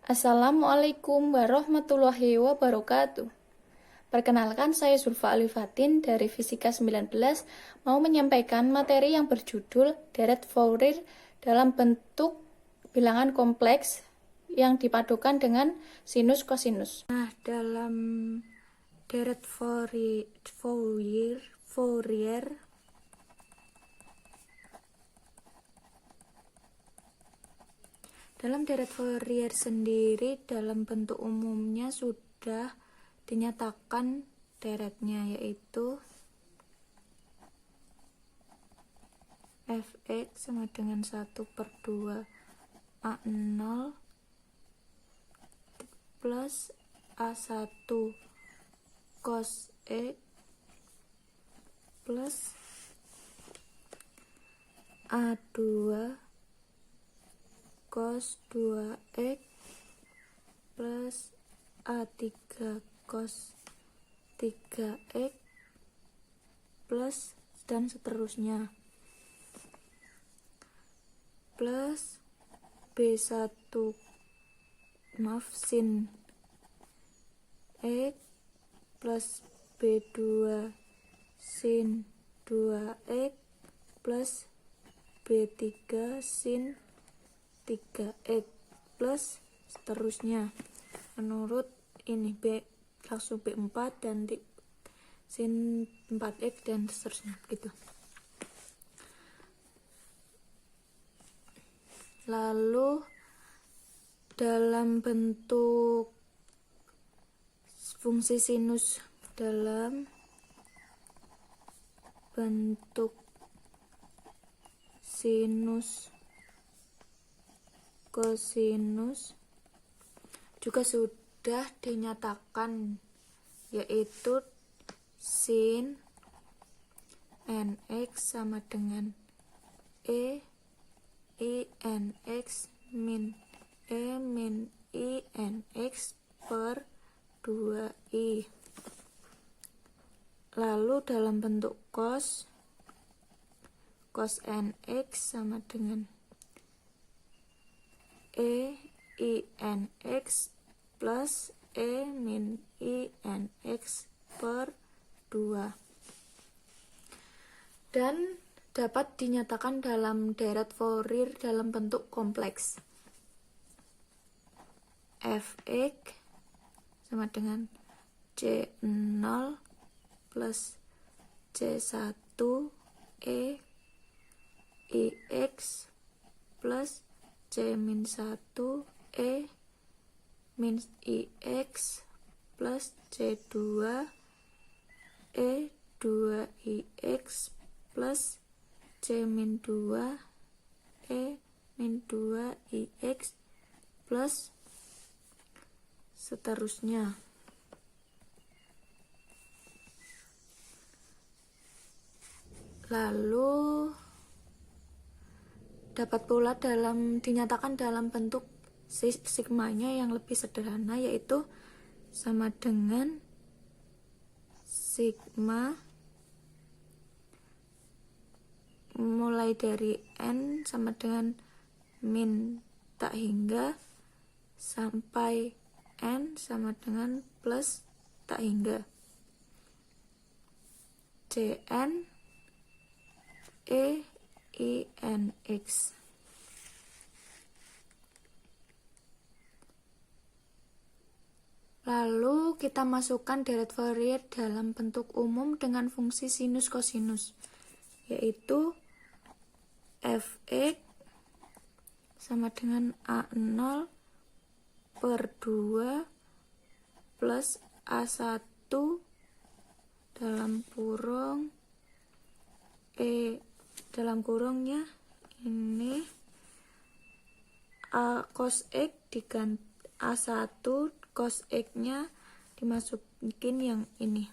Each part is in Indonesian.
Assalamualaikum warahmatullahi wabarakatuh. Perkenalkan, saya Zulfa Alifatin dari Fisika 19 mau menyampaikan materi yang berjudul deret Fourier dalam bentuk bilangan kompleks yang dipadukan dengan sinus kosinus. Nah, dalam deret Fourier dalam deret Fourier sendiri dalam bentuk umumnya sudah dinyatakan deretnya, yaitu fx sama dengan 1/2 A0 plus A1 cos X plus A2 cos 2X plus A3 cos 3X plus dan seterusnya, plus B1 sin X plus B2 sin 2X plus B3 sin 3X plus seterusnya menurut ini langsung B4 dan sin 4X dan seterusnya gitu. Lalu dalam bentuk fungsi sinus, dalam bentuk sinus kosinus juga sudah dinyatakan, yaitu sin nx sama dengan nx min min nx per 2i. Lalu dalam bentuk cos nx sama dengan nx plus min nx per 2, dan dapat dinyatakan dalam deret Fourier dalam bentuk kompleks. Fx sama dengan C0 plus C1 Ix plus C-1 min Ix plus C2 2Ix plus C-2 min 2Ix plus seterusnya. Lalu dapat pula dinyatakan dalam bentuk sigmanya yang lebih sederhana, yaitu sama dengan sigma mulai dari n sama dengan min tak hingga sampai n sama dengan plus tak hingga Cn Inx. Lalu kita masukkan deret Fourier dalam bentuk umum dengan fungsi sinus kosinus, yaitu fx sama dengan A0 per 2 plus A1 dalam kurung dalam kurungnya ini A cos X diganti A1 cos X nya dimasukin yang ini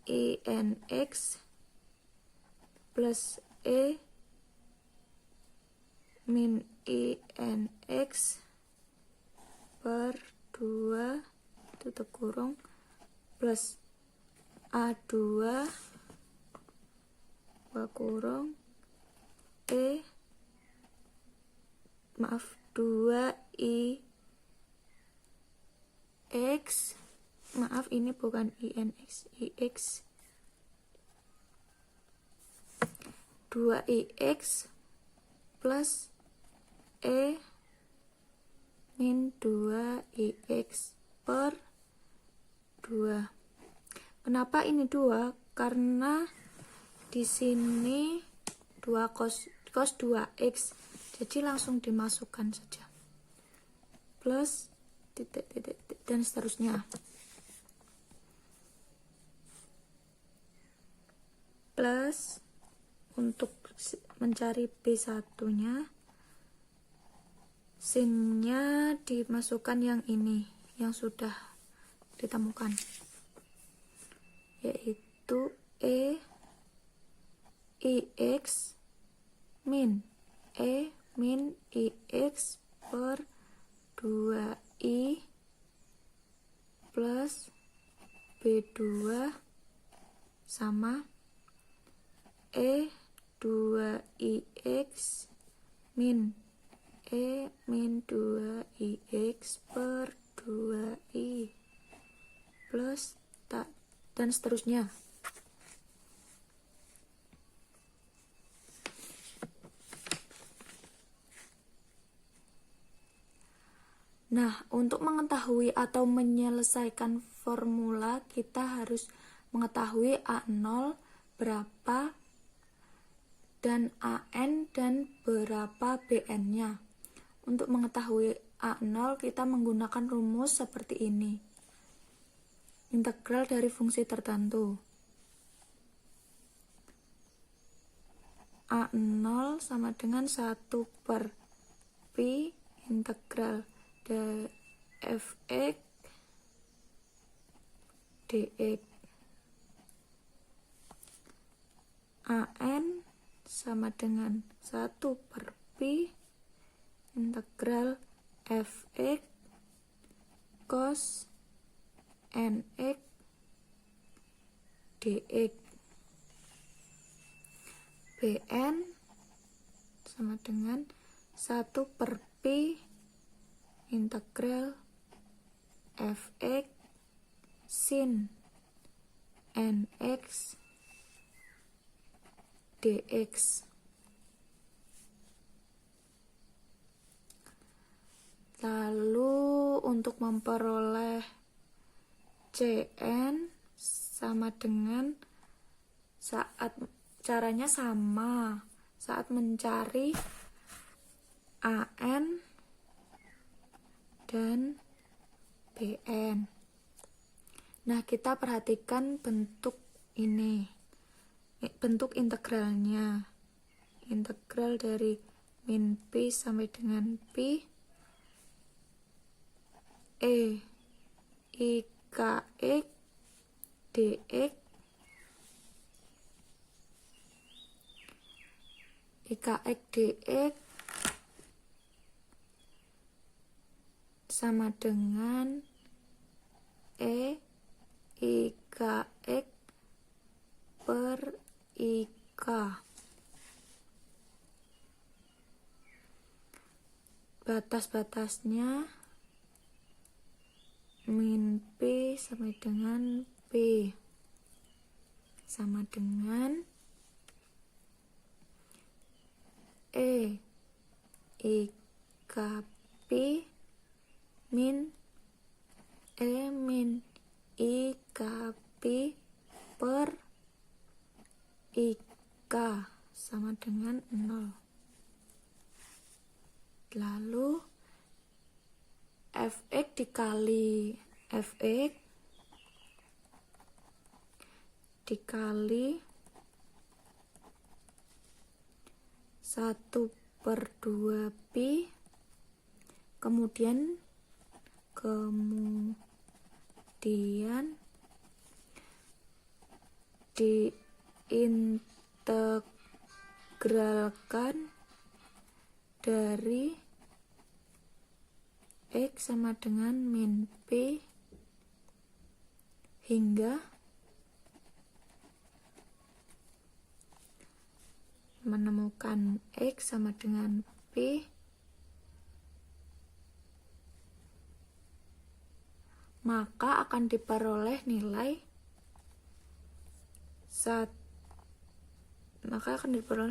Inx plus min Inx per 2 tutup kurung plus A2 kurung maaf 2i x, maaf ini bukan ix, ix 2ix plus e min 2ix per 2. Kenapa ini 2? Karena di sini 2 cos 2x, jadi langsung dimasukkan saja. Plus titik dan seterusnya. Plus untuk mencari B1-nya, sinnya dimasukkan yang ini, yang sudah ditemukan, yaitu ix min ix per 2i plus B2 sama 2ix min 2ix per 2i plus dan seterusnya. Nah, untuk mengetahui atau menyelesaikan formula, kita harus mengetahui A0 berapa dan AN dan berapa BN-nya. Untuk mengetahui A0, kita menggunakan rumus seperti ini. Integral dari fungsi tertentu. A0 sama dengan 1 per pi integral fx dx. AN sama dengan 1 per pi integral fx cos nx dx. Bn sama dengan 1 per pi integral fx sin nx dx. Lalu untuk memperoleh Cn sama dengan caranya sama saat mencari An dan Bn. Nah, kita perhatikan bentuk ini, bentuk integralnya. Integral dari min pi sampai dengan pi ikx dx sama dengan ikx per ik. Batas-batasnya min p sama dengan p sama dengan ikp min ikp per ik sama dengan 0. Lalu fx dikali fx dikali 1 per 2 pi, kemudian diintegralkan dari x sama dengan min p hingga menemukan x sama dengan p maka akan diperoleh nilai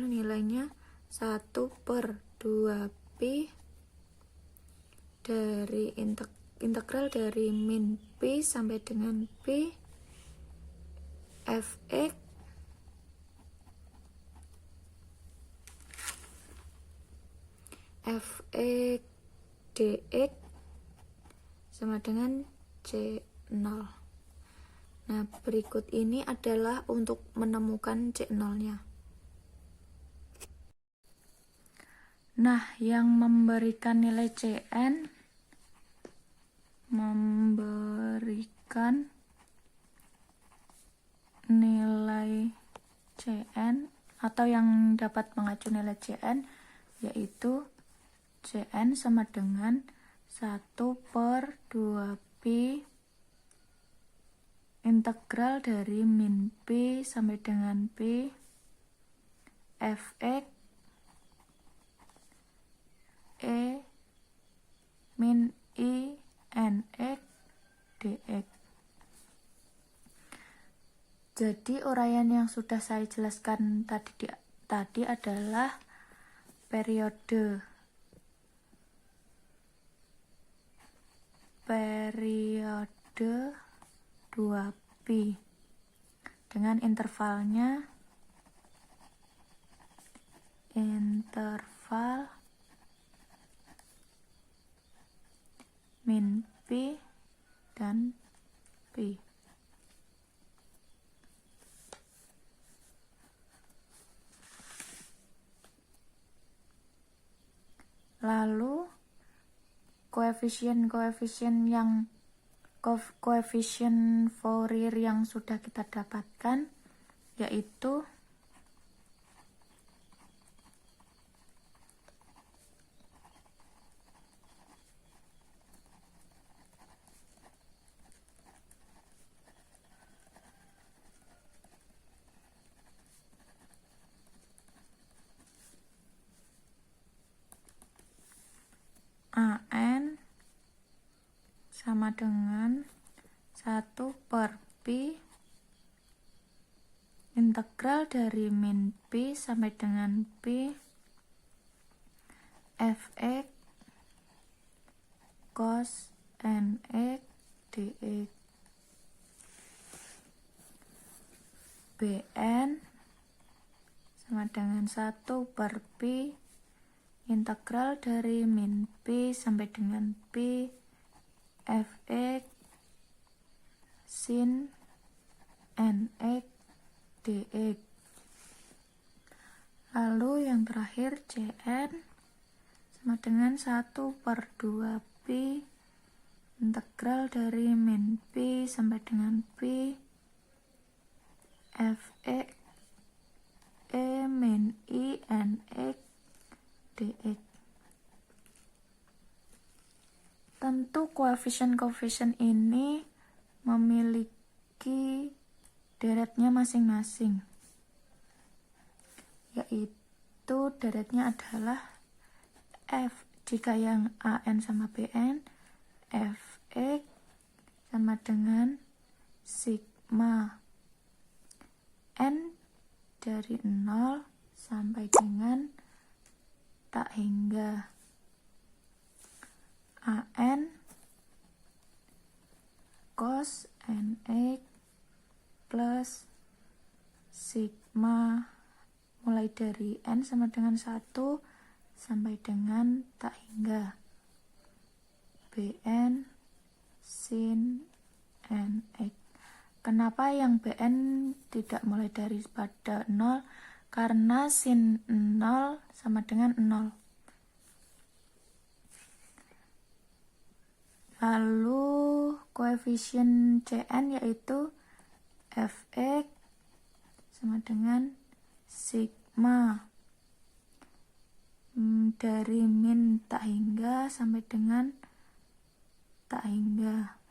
nilainya 1/2pi dari integral dari min pi sampai dengan pi fx dx sama dengan C0. Nah, berikut ini adalah untuk menemukan C0-nya. Nah, yang memberikan nilai Cn atau yang dapat mengacu nilai Cn yaitu Cn sama dengan 1/2pi integral dari min pi sampai dengan pi fx min i nx dx. Jadi uraian yang sudah saya jelaskan tadi adalah periode 2pi dengan interval min pi dan pi. Lalu koefisien Fourier yang sudah kita dapatkan yaitu AN sama dengan 1/pi integral dari min pi sampai dengan pi fx cos nx dx. Bn sama dengan 1/pi integral dari min pi sampai dengan pi fx sin nx dx. Lalu yang terakhir Cn sama dengan 1/2pi integral dari min pi sampai dengan pi fx min i nx dx. Tentu koefisien ini memiliki deretnya masing-masing, yaitu deretnya adalah f jika yang AN sama BN, fx sama dengan sigma n dari 0 sampai dengan tak hingga AN cos nx plus sigma mulai dari n sama dengan 1 sampai dengan tak hingga Bn sin nx. Kenapa yang Bn tidak mulai daripada 0? Karena sin 0 sama dengan 0. Lalu koefisien Cn yaitu fx sama dengan sigma dari min tak hingga sampai dengan tak hingga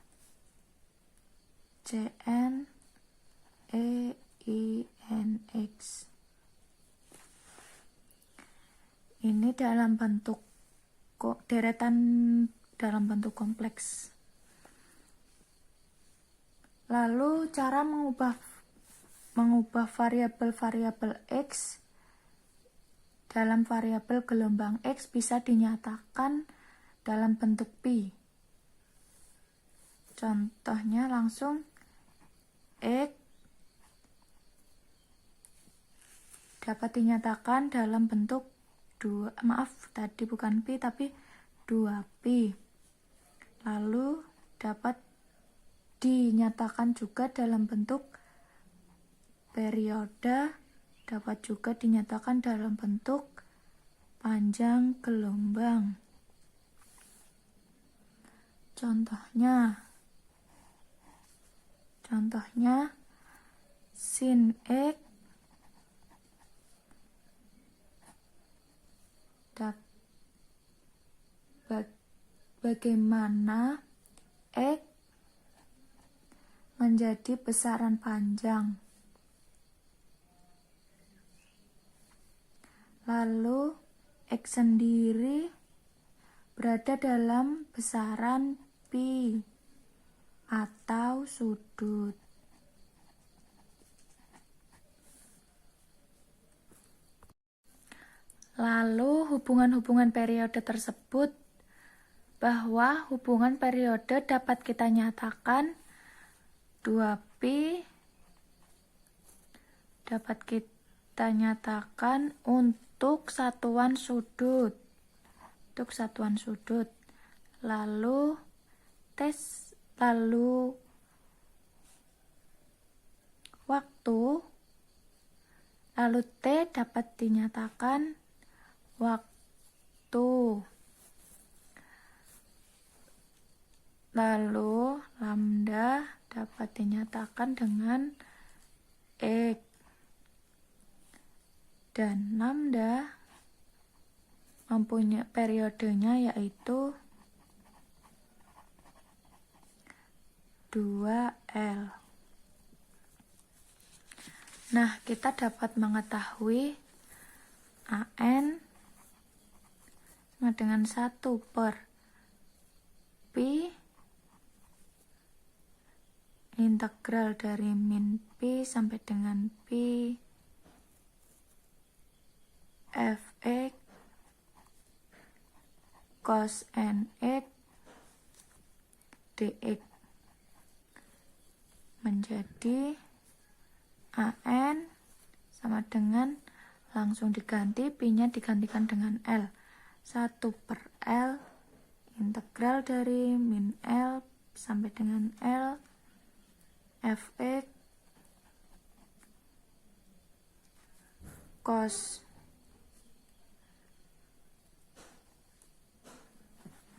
Cn e i n x. Ini dalam bentuk deretan dalam bentuk kompleks. Lalu cara mengubah variabel-variabel X dalam variabel gelombang X bisa dinyatakan dalam bentuk pi. Contohnya langsung X dapat dinyatakan dalam bentuk 2, tadi bukan pi tapi 2pi. Lalu dapat dinyatakan juga dalam bentuk periode, dapat juga dinyatakan dalam bentuk panjang gelombang. Contohnya sin X bagaimana X menjadi besaran panjang. Lalu X sendiri berada dalam besaran pi atau sudut. Lalu hubungan-hubungan periode tersebut, bahwa hubungan periode dapat kita nyatakan 2pi dapat kita nyatakan untuk satuan sudut. Lalu waktu, lalu T dapat dinyatakan waktu. Lalu lambda dapat dinyatakan dengan X. Dan lambda mempunyai periodenya yaitu 2L. Nah, kita dapat mengetahui AN sama dengan 1 per pi integral dari min pi sampai dengan pi fx cos nx dx menjadi AN sama dengan, langsung diganti, pi-nya digantikan dengan L. 1 per L integral dari min L sampai dengan L fx cos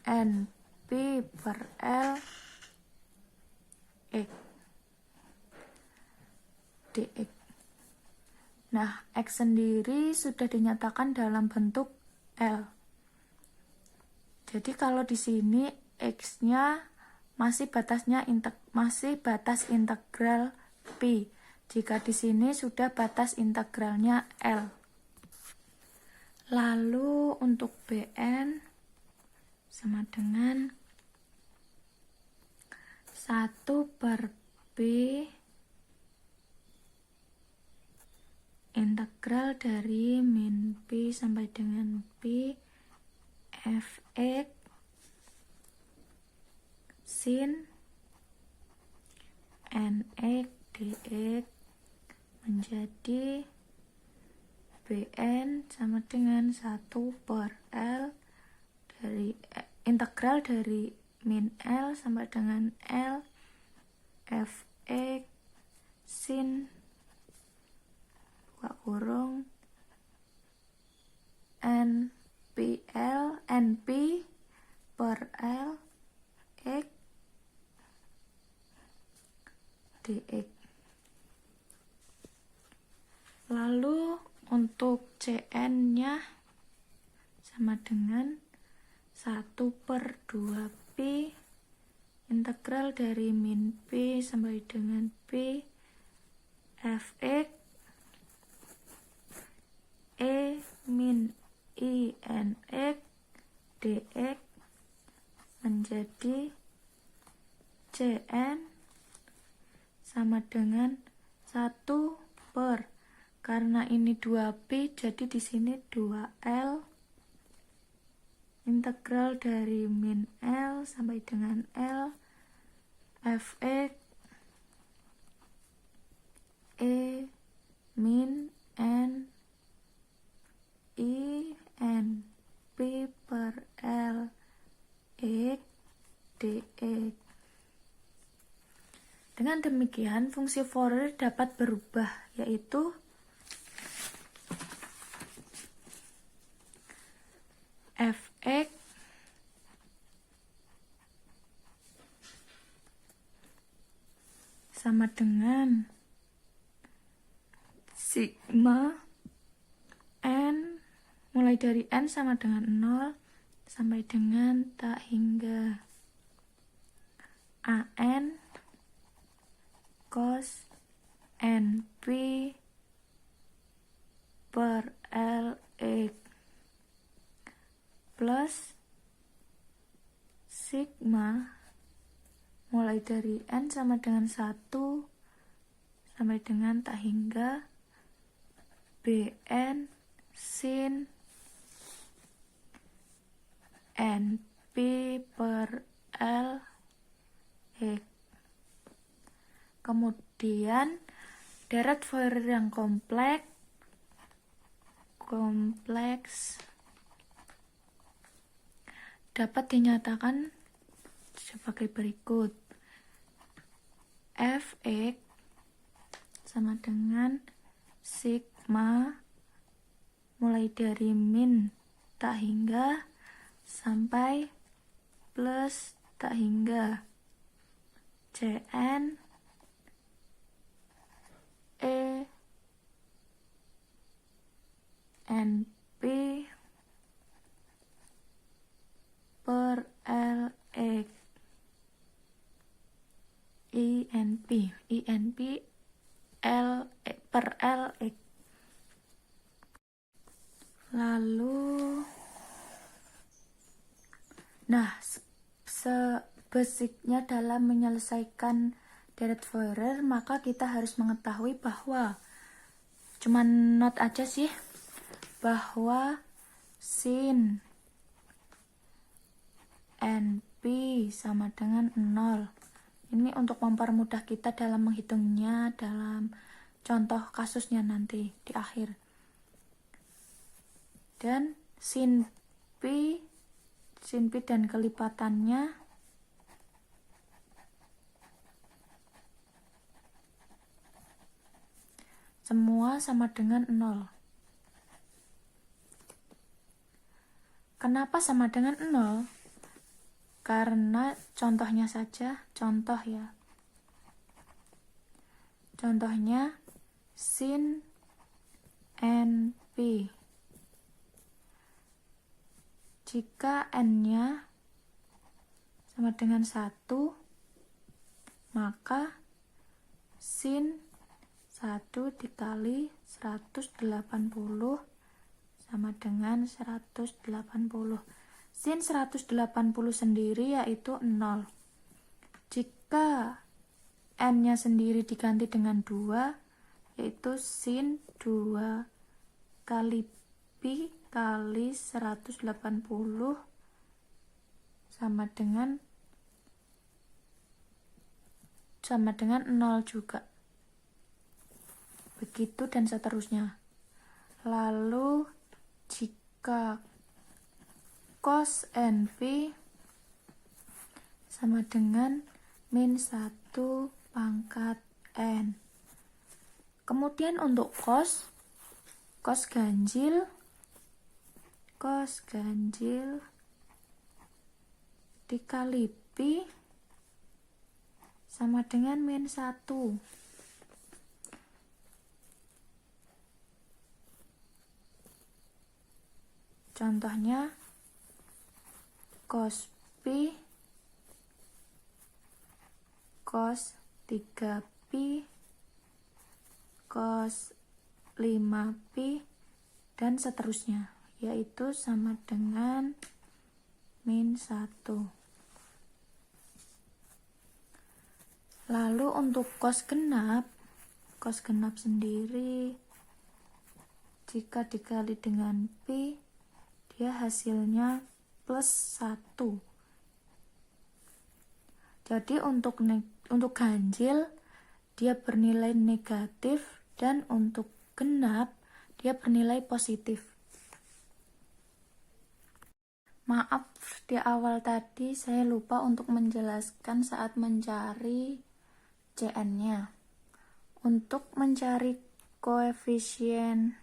np per L x dx. Nah, X sendiri sudah dinyatakan dalam bentuk L. Jadi kalau di sini X-nya masih batas integral pi. Jika di sini sudah batas integralnya L. Lalu untuk Bn sama dengan 1 per pi integral dari min pi sampai dengan pi fx sin nx dx menjadi Bn sama dengan 1 per L dari integral dari min L sampai dengan L fx sin kurung np per L x dx. Lalu untuk Cn-nya sama dengan 1 per 2pi integral dari min pi sampai dengan pi fx e min i nx dx menjadi Cn sama dengan 1 per, karena ini 2P jadi di sini 2L integral dari min L sampai dengan L Fx E min N I N P per L X dx. Dengan demikian fungsi Fourier dapat berubah, yaitu Fx sama dengan sigma n mulai dari n sama dengan 0 sampai dengan tak hingga an cos np per lx plus sigma mulai dari n sama dengan 1 sampai dengan tak hingga bn sin np per l x. Kemudian deret Fourier yang kompleks dapat dinyatakan sebagai berikut. Fx sama dengan sigma mulai dari min tak hingga sampai plus tak hingga Cn E NP per LX INP L per LX. Lalu basicnya dalam menyelesaikan deret Fourier, maka kita harus mengetahui bahwa cuman note aja sih bahwa sin NP sama dengan 0. Ini untuk mempermudah kita dalam menghitungnya dalam contoh kasusnya nanti di akhir. Dan sin P dan kelipatannya semua sama dengan 0. Kenapa sama dengan 0? Karena contohnya saja, contohnya sin NP. Jika n-nya sama dengan 1, maka sin 1 dikali 180 sama dengan 180. Sin 180 sendiri yaitu 0. Jika n-nya sendiri diganti dengan 2, yaitu sin 2 kali pi kali 180 sama dengan 0 juga. Begitu dan seterusnya. Lalu jika cos NP sama dengan min 1 pangkat n. Kemudian untuk cos ganjil dikali pi sama dengan min 1. Contohnya cos pi cos 3pi cos 5pi dan seterusnya, yaitu sama dengan min 1. Lalu untuk cos genap sendiri jika dikali dengan Pi, dia hasilnya plus 1. Jadi untuk ganjil dia bernilai negatif, dan untuk genap dia bernilai positif. Maaf, di awal tadi saya lupa untuk menjelaskan saat mencari Cn-nya. Untuk mencari koefisien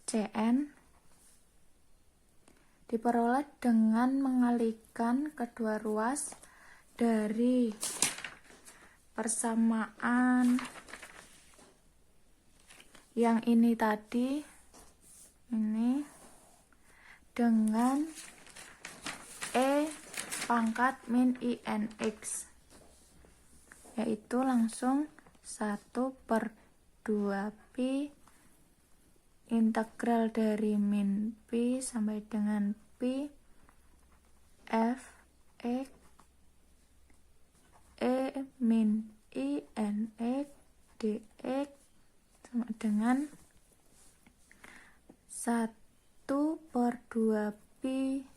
Cn diperoleh dengan mengalihkan kedua ruas dari persamaan yang ini tadi, ini dengan E pangkat min INX, yaitu langsung 1/2 pi integral dari min pi sampai dengan pi f x e min INX dx sama dengan 1/2 pi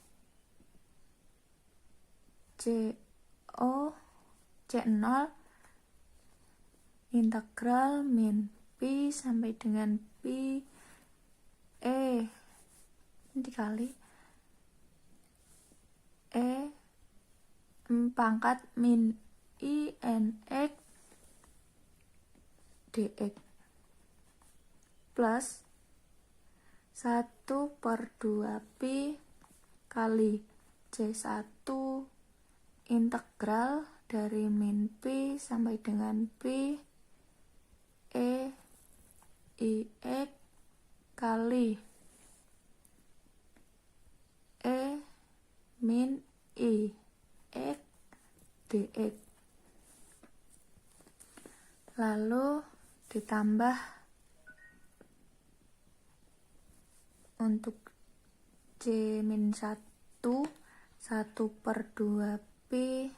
C0 integral min pi sampai dengan pi dikali pangkat min INX dx plus 1/2 pi kali C1 integral dari min pi sampai dengan pi IX kali min IX dx, lalu ditambah untuk C-1 1/2 pi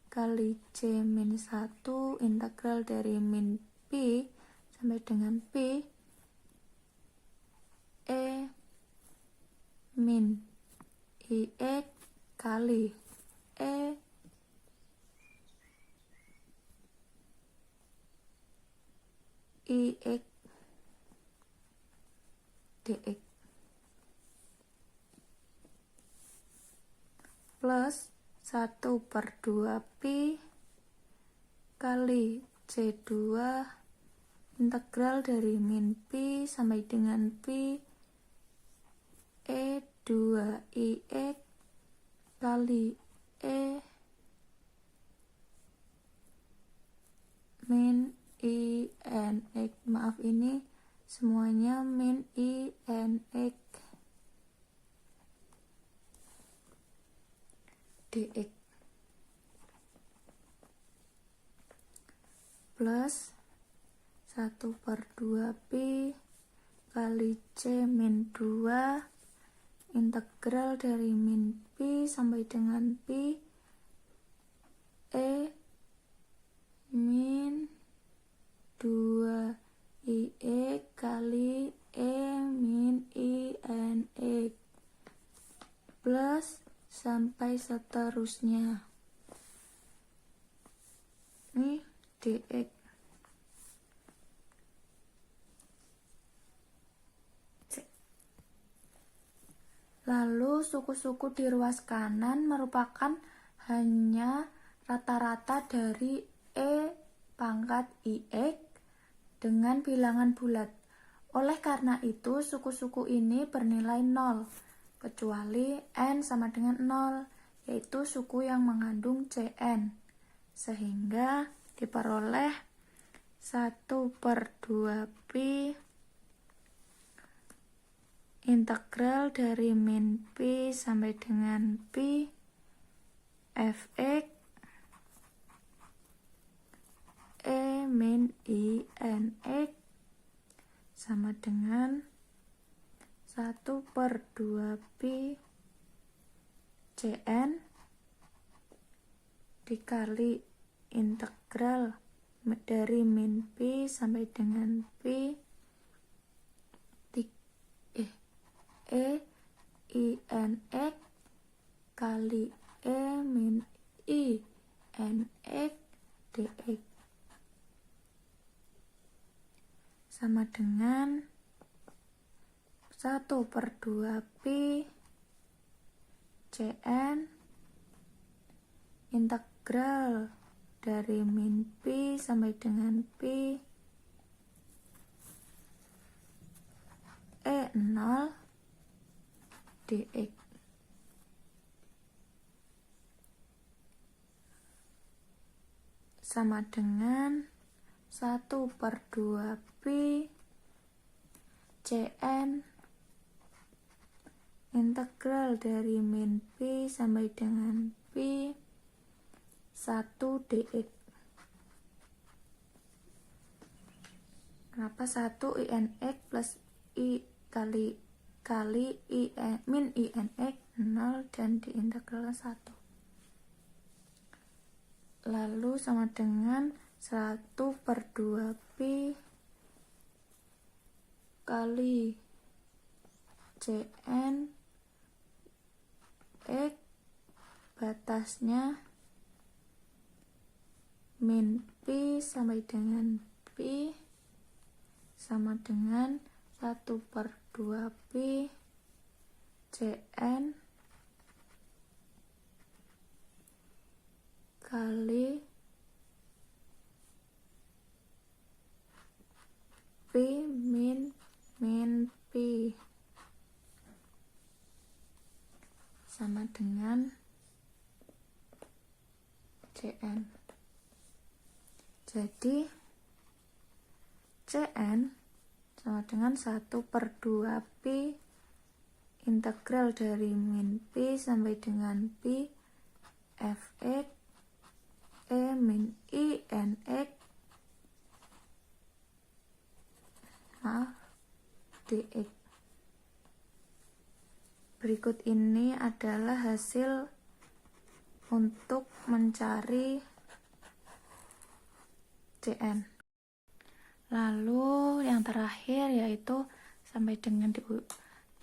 kali C-1 integral dari min pi sampai dengan pi min IX kali IX dx plus 1/2 pi kali C2 integral dari min pi sampai dengan pi 2IX kali min INX, maaf ini semuanya min INX dx plus 1/2 pi kali C-2 integral dari min pi sampai dengan pi min 2IX kali min INX plus sampai seterusnya ini dx. Lalu suku-suku di ruas kanan merupakan hanya rata-rata dari pangkat IX dengan bilangan bulat. Oleh karena itu, suku-suku ini bernilai 0, kecuali n sama dengan 0, yaitu suku yang mengandung Cn. Sehingga diperoleh 1/2 pi integral dari min pi sampai dengan pi fx min INX sama dengan 1/2 pi Cn dikali integral dari min pi sampai dengan pi i n x kali min i n x dx sama dengan 1/2 pi cn integral dari min pi sampai dengan pi E0 dx sama dengan 1/2 pi cn integral dari min pi sampai dengan pi 1 dx. Kenapa 1 INX plus I kali min INX 0 dan diintegral 1. Lalu sama dengan 1/2 pi kali cn x batasnya min pi sampai dengan pi sama dengan 1/2 pi cn kali pi min pi sama dengan cn. Jadi cn sama dengan 1/2 pi integral dari min pi sampai dengan pi fx e min i n x dx. Berikut ini adalah hasil untuk mencari cn. Lalu yang terakhir yaitu sampai dengan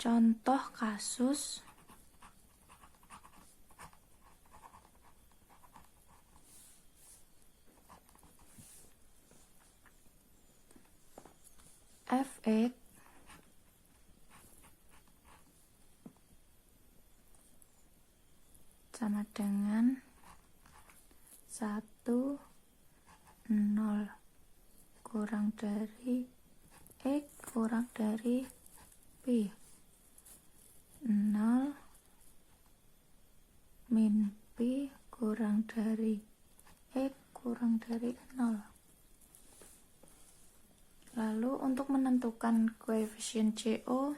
contoh kasus fx sama dengan 1, 0 kurang dari x kurang dari pi 0 min pi kurang dari x kurang dari 0. Lalu untuk menentukan koefisien CO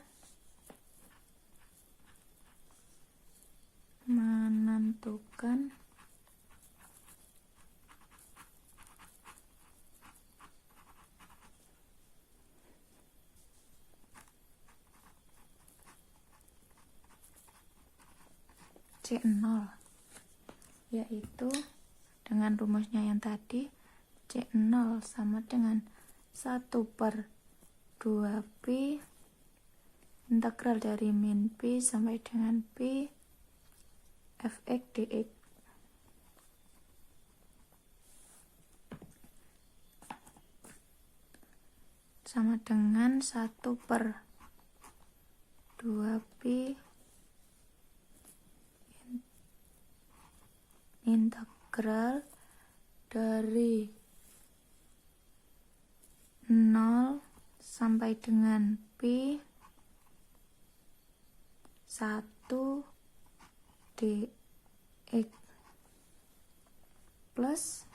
menentukan C0 yaitu dengan rumusnya yang tadi C0 sama dengan 1/2 pi integral dari min pi sampai dengan pi fx dx. Sama dengan 1/2 pi integral dari 0 sampai dengan pi 1 dx plus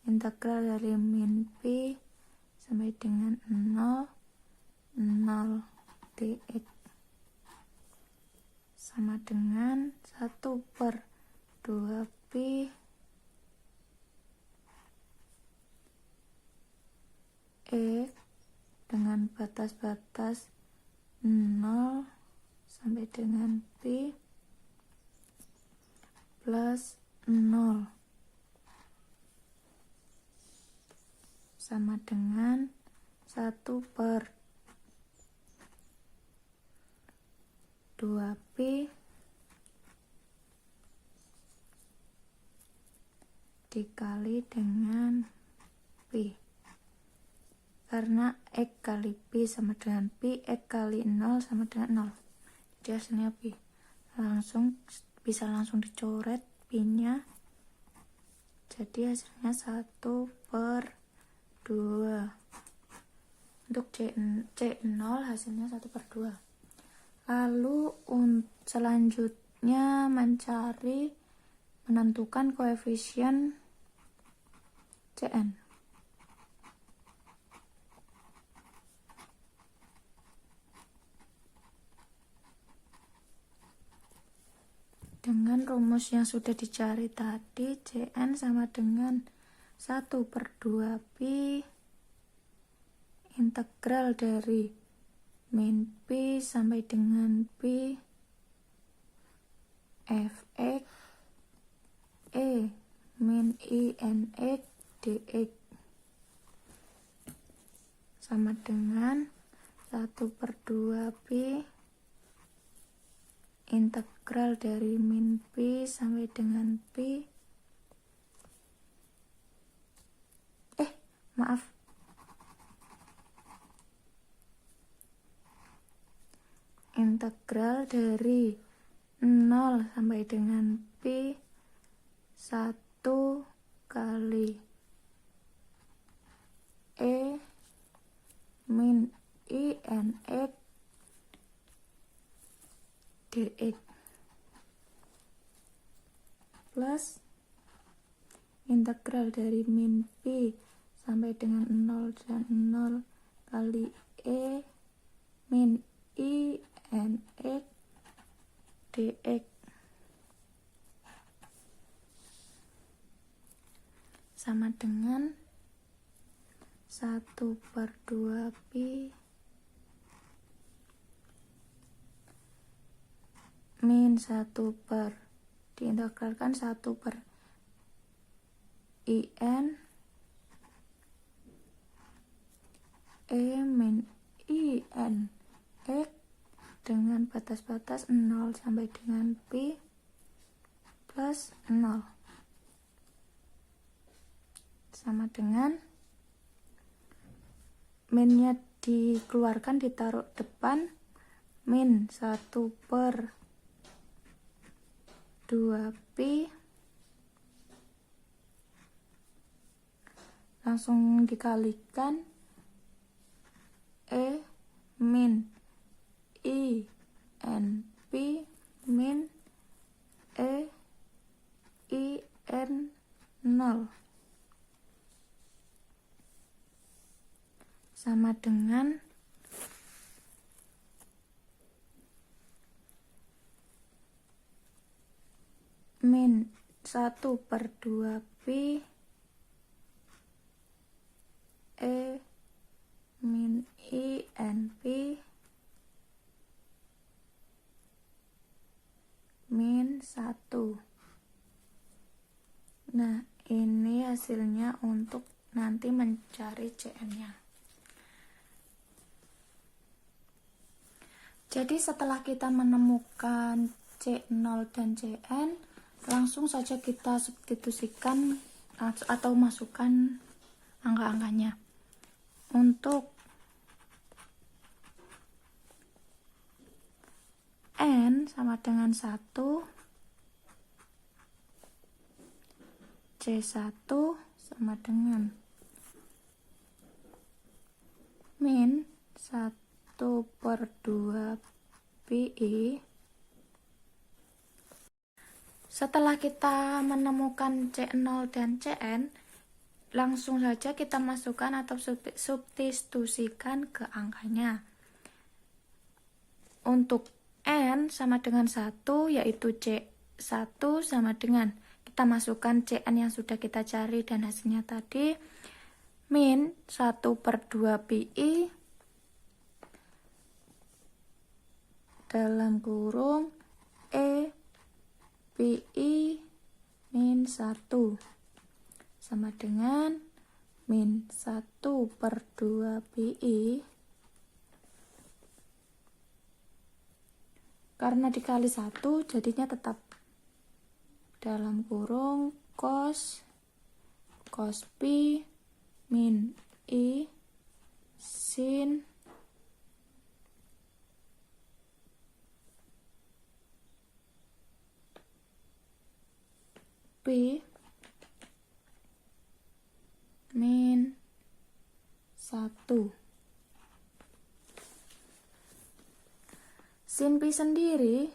integral dari min pi sampai dengan 0 dx sama dengan 1/2 pi x dengan batas-batas 0 sampai dengan pi plus 0 sama dengan 1/2pi dikali dengan pi, karena X kali pi sama dengan pi, X kali 0 sama dengan 0, jadi hasilnya pi. Bisa langsung dicoret pi-nya, jadi hasilnya 1/2. Untuk C0 hasilnya 1/2. Lalu selanjutnya menentukan koefisien Cn. Dengan rumus yang sudah dicari tadi, Cn sama dengan 1/2pi integral dari min pi sampai dengan pi fx min i nx dx sama dengan 1/2pi integral dari min pi sampai dengan pi integral dari 0 sampai dengan pi 1 kali min i nx dx plus integral dari min pi sampai dengan 0 dan 0 kali min i nx dx sama dengan 1/2pi min 1 diintegralkan 1/in min i n x dengan batas-batas 0 sampai dengan pi plus 0 sama dengan minnya dikeluarkan, ditaruh depan, min 1/2pi langsung dikalikan min i n pi min i n 0 sama dengan min 1/2pi min i n pi min 1. Nah, ini hasilnya untuk nanti mencari Cn-nya. Jadi setelah kita menemukan C0 dan Cn, langsung saja kita substitusikan atau masukkan angka-angkanya. Untuk N sama dengan 1, C1 sama dengan min 1/2pi. Setelah kita menemukan C0 dan Cn, langsung saja kita masukkan atau substitusikan ke angkanya. Untuk N sama dengan 1, yaitu C1 sama dengan, kita masukkan Cn yang sudah kita cari dan hasilnya tadi, min 1/2pi dalam kurung pi min min 1 sama dengan min 1 per 2 pi. Karena dikali 1 jadinya tetap dalam kurung cos pi min i sin pi min 1. Sin pi sendiri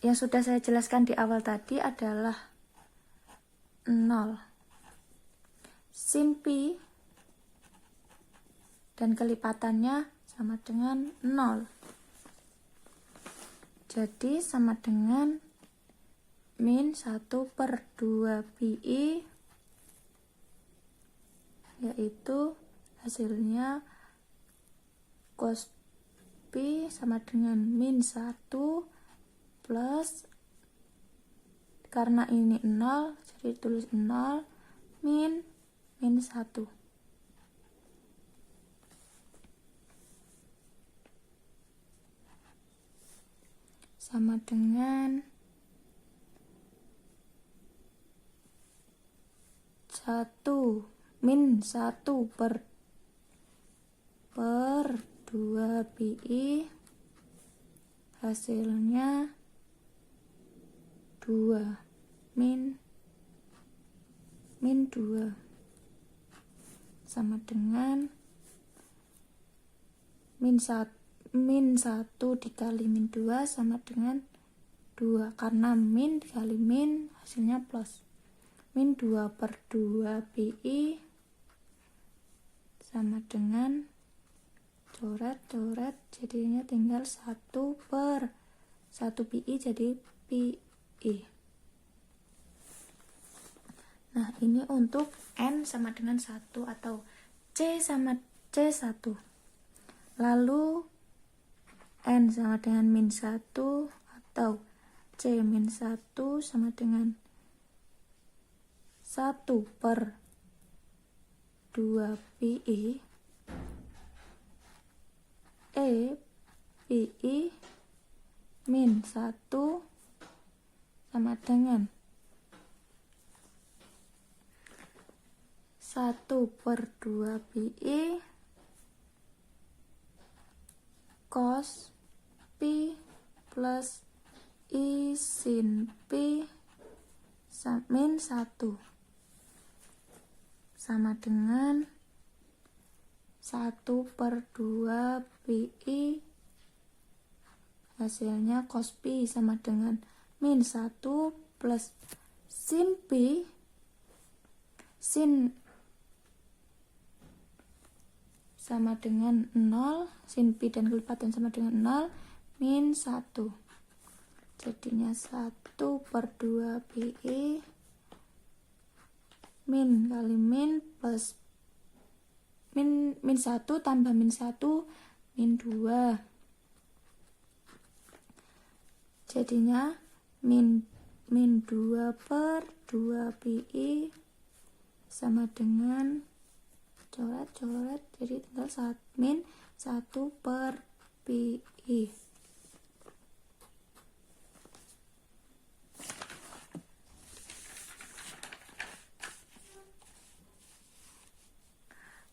yang sudah saya jelaskan di awal tadi adalah 0. Sin pi dan kelipatannya sama dengan 0. Jadi sama dengan min 1 per 2 pi, yaitu hasilnya cos pi sama dengan min 1 plus, karena ini 0 jadi tulis 0 min 1 sama dengan 1 min 1 per 2 pi, hasilnya 2 min 2 sama dengan min 1 dikali min 2 sama dengan 2, karena min dikali min hasilnya plus. Min 2 per 2 pi sama dengan coret jadinya tinggal 1 per 1 pi jadi pi. Nah, ini untuk n sama dengan 1 atau c sama c1. Lalu n sama dengan min 1 atau c min 1 sama dengan 1 per 2 pi pi min 1 sama dengan 1 per 2 pi cos pi plus i sin pi min 1 sama dengan 1 per 2 pi, hasilnya cos pi sama dengan min 1 plus sin pi, sin sama dengan 0, sin pi dan kelipatan sama dengan 0, min 1. Jadinya 1 per 2 pi min kali min plus min 1 tambah min 1 min 2. Jadinya min 2 per 2 pi sama dengan coret jadi tinggal min 1 per pi.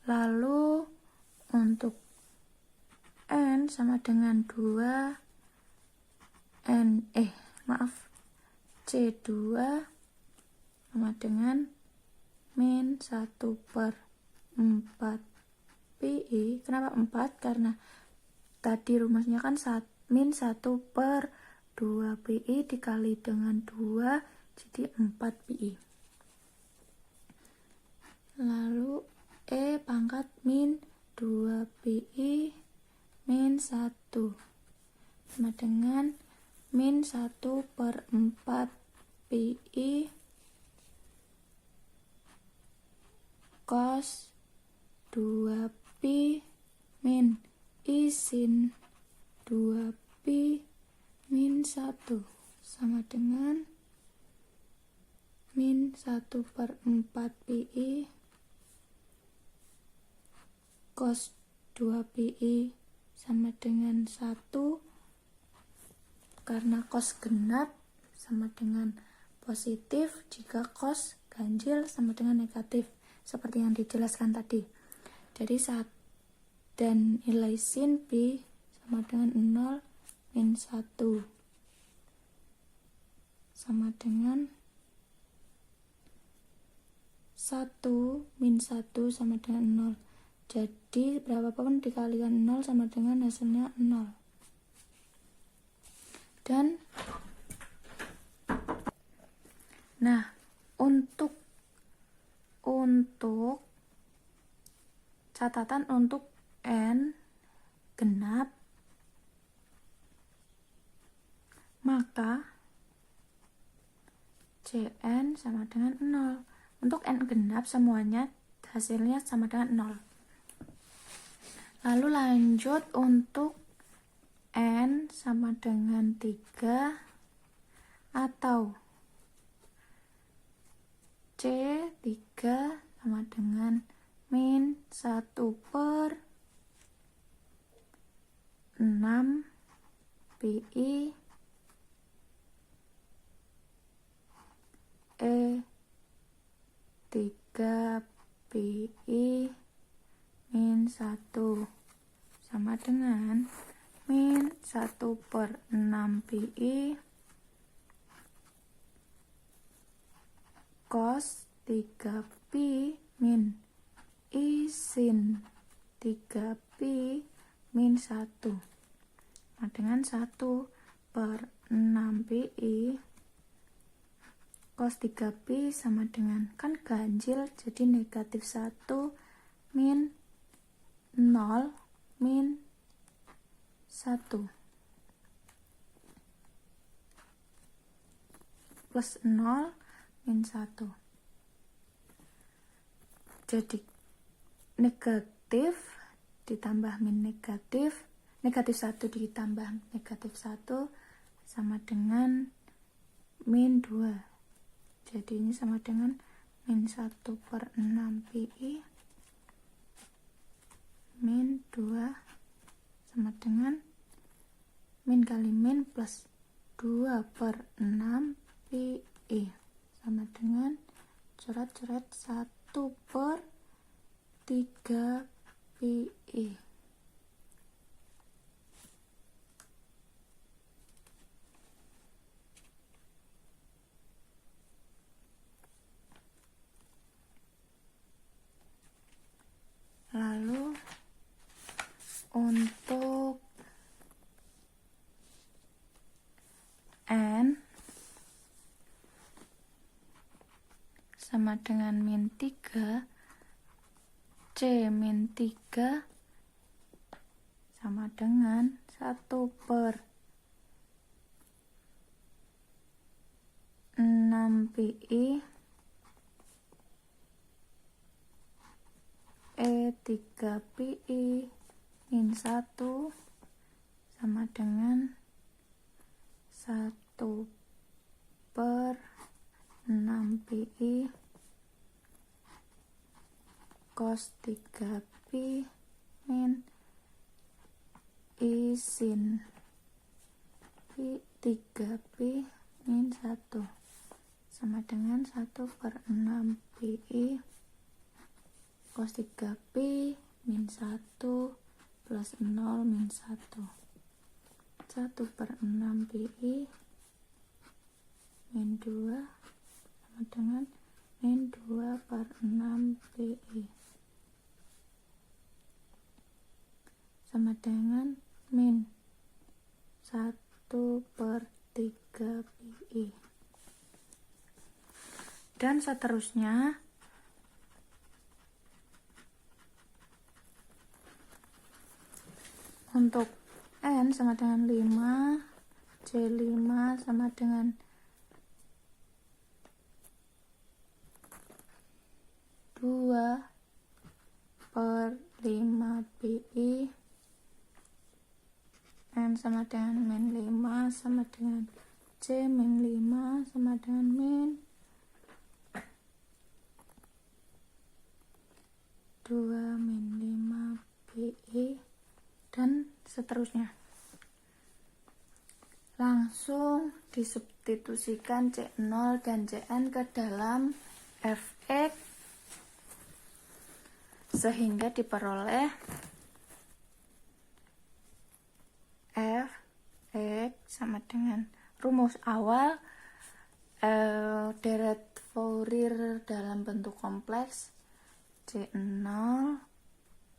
Lalu untuk n sama dengan 2 C2 sama dengan min 1 per 4 pi. Kenapa 4? Karena tadi rumusnya kan min 1 per 2 pi dikali dengan 2 jadi 4 pi. Lalu pangkat min 2 pi min 1 sama dengan min 1 per 4 pi cos 2 pi min I sin 2pi min 1 sama dengan min 1/4 pi cos 2pi sama dengan 1, karena cos genap sama dengan positif jika cos ganjil sama dengan negatif, seperti yang dijelaskan tadi. Jadi dan nilai sin pi sama dengan 0 min 1 sama dengan 1 min 1 sama dengan 0. Jadi berapapun dikalikan 0 sama dengan hasilnya 0. Dan nah, untuk catatan untuk n genap, maka Cn sama dengan 0. Untuk n genap semuanya hasilnya sama dengan 0. Lalu lanjut untuk n sama dengan 3 atau C3 sama dengan min 1/6 pi E3 pi min 1 sama dengan min 1/6 pi cos 3pi min I sin 3pi min 1 sama dengan 1/6 pi cos 3pi sama dengan, kan ganjil jadi negatif 1 min 0 min 1 plus 0 min 1. Jadi negatif ditambah min negatif, negatif 1 ditambah negatif 1 sama dengan min 2. Jadi ini sama dengan min 1/6 pi min 2 sama dengan min kali min plus 2/6 pi sama dengan coret-coret 1/3 pi. Lalu untuk n sama dengan min 3, C min 3 sama dengan 1/6 pi E3 pi min 1 sama dengan 1/6 pi cos 3pi min I sin 3pi min 1 sama dengan 1/6 pi cos 3pi min 1 plus 0 min 1. 1/6 pi min 2 sama dengan min 2/6 pi sama dengan min 1/3 pi. Dan seterusnya untuk n sama dengan 5, C5 sama dengan 2/5 pi sama dengan min 5 sama dengan C min 5 sama dengan min 2 min 5 PI dan seterusnya. Langsung disubstitusikan C0 dan Cn ke dalam Fx sehingga diperoleh Fx sama dengan rumus awal deret Fourier dalam bentuk kompleks C0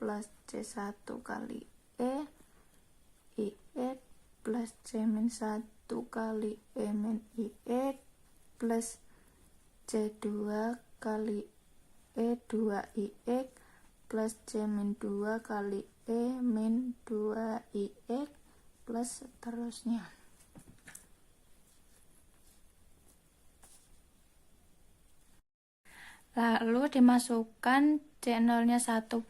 plus C1 kali Ix plus C-1 kali E min Ix plus C2 kali E2Ix plus C-2 kali E min 2Ix plus seterusnya. Lalu dimasukkan C0 nya 1/2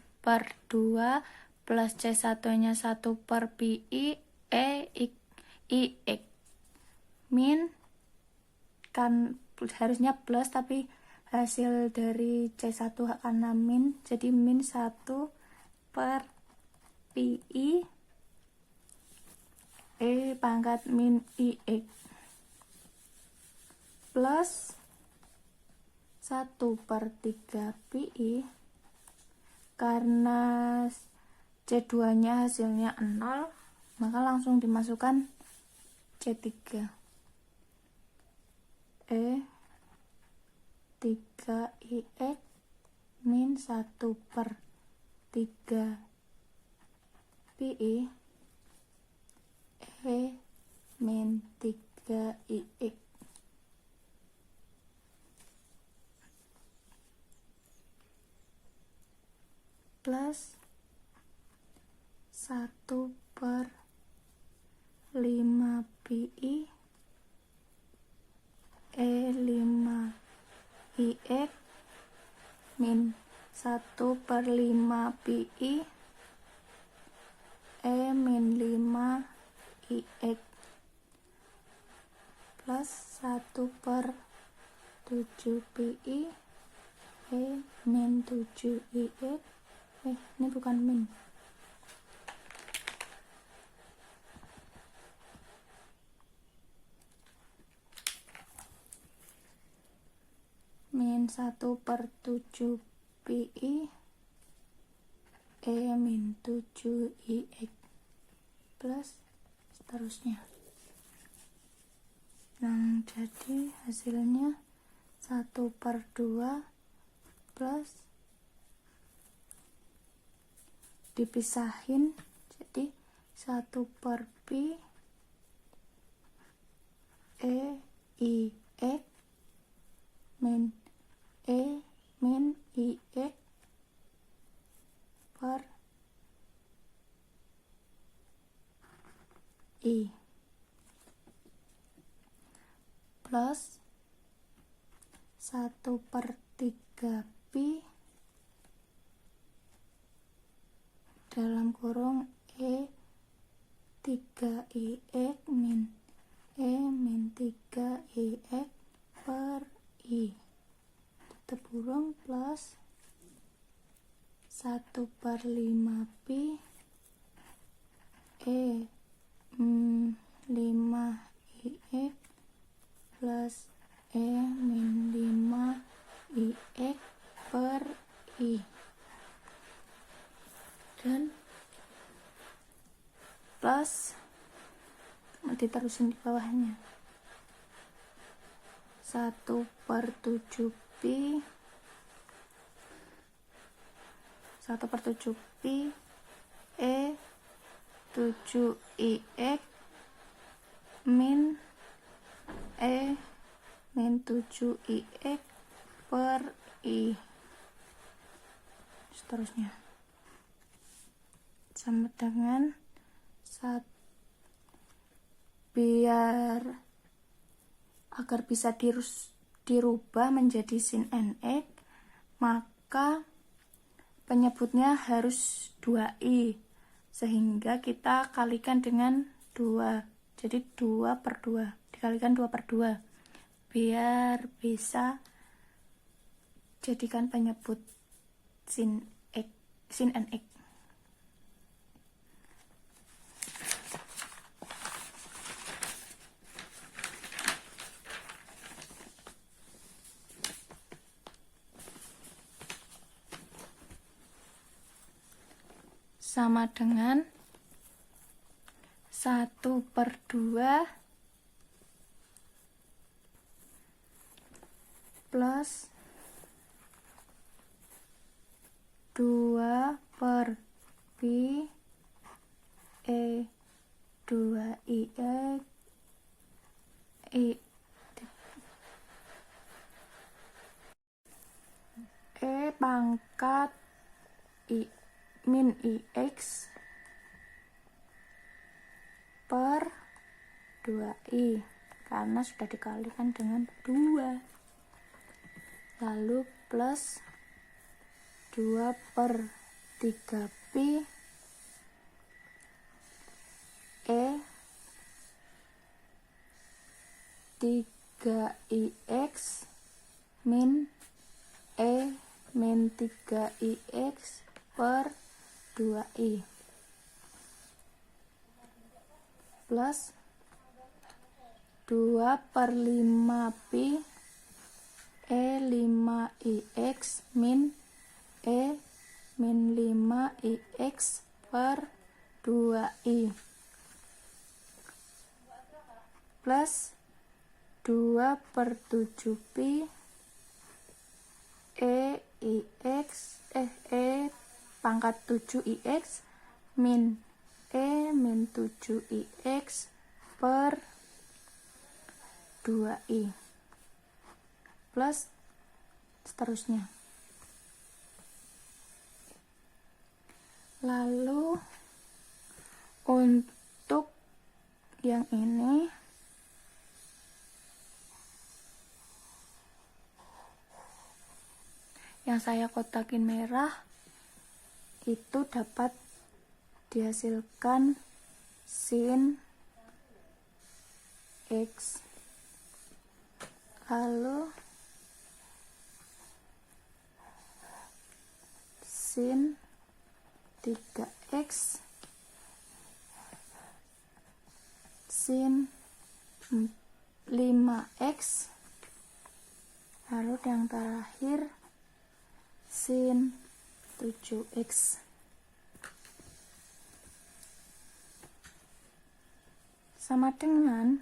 plus C1 nya 1/pi Ix min, kan harusnya plus tapi hasil dari C1 karena min, jadi min 1/pi pangkat min Ix plus 1/3 pi karena C2 nya hasilnya 0, maka langsung dimasukkan C3 3Ix min 1/3 pi min 3Ix plus 1/5 pi 5Ix min 1/5 pi min 5Ix plus 1/7 pi min 7Ix. Ini bukan min. Min 1/7 pi min 7Ix plus seterusnya. Nah, jadi hasilnya 1/2 plus dipisahin jadi 1/pi Ix min min Ix per I plus 1/3 pi dalam kurung 3Ix min 3Ix per I tutup kurung plus 1/5 pi 5Ix plus min 5Ix per I dan plus diterusin di bawahnya 1/7 pi 1/7 pi 7Ix min 7Ix per I seterusnya sama dengan biar agar bisa dirubah menjadi sin nx, maka penyebutnya harus 2i, sehingga kita kalikan dengan 2. Jadi 2/2 dikalikan 2/2 biar bisa jadikan penyebut sin and X. Sama dengan 1/2 plus 2/pi 2x pangkat min ix per 2i karena sudah dikalikan dengan 2, lalu plus 2/3pi 3ix min 3ix per 2i plus 2/5pi 5ix min 5ix per 2i plus 2/7pi pangkat 7ix min 7ix per 2i plus seterusnya. Lalu untuk yang ini yang saya kotakin merah itu dapat dihasilkan sin X, lalu sin 3x, sin 5x, lalu yang terakhir sin 7x. Sama dengan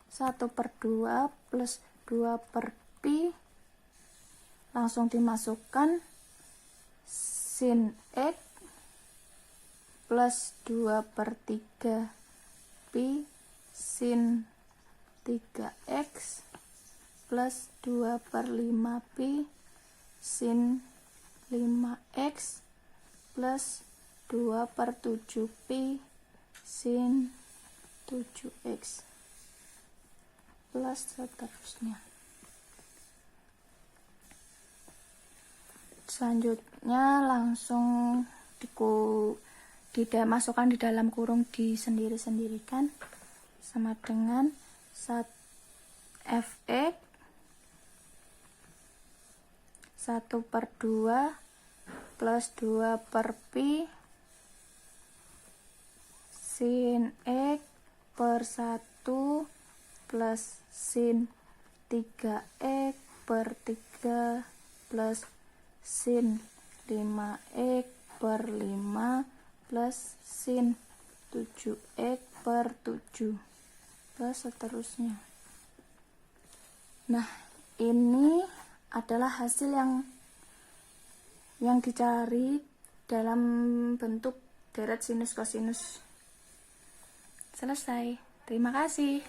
1/2 plus 2/pi, langsung dimasukkan sin X plus 2/3 pi sin 3x plus 2/5 pi sin 5x plus 2/7 pi sin 7x plus seterusnya. Selanjutnya langsung masukkan di dalam kurung disendiri-sendirikan sama dengan fx 1/2 plus 2/pi sin X per 1 plus sin 3x per 3 plus sin 5x per 5 plus sin 7x per 7 plus seterusnya. Nah, ini adalah hasil yang dicari dalam bentuk deret sinus kosinus. Selesai. Terima kasih.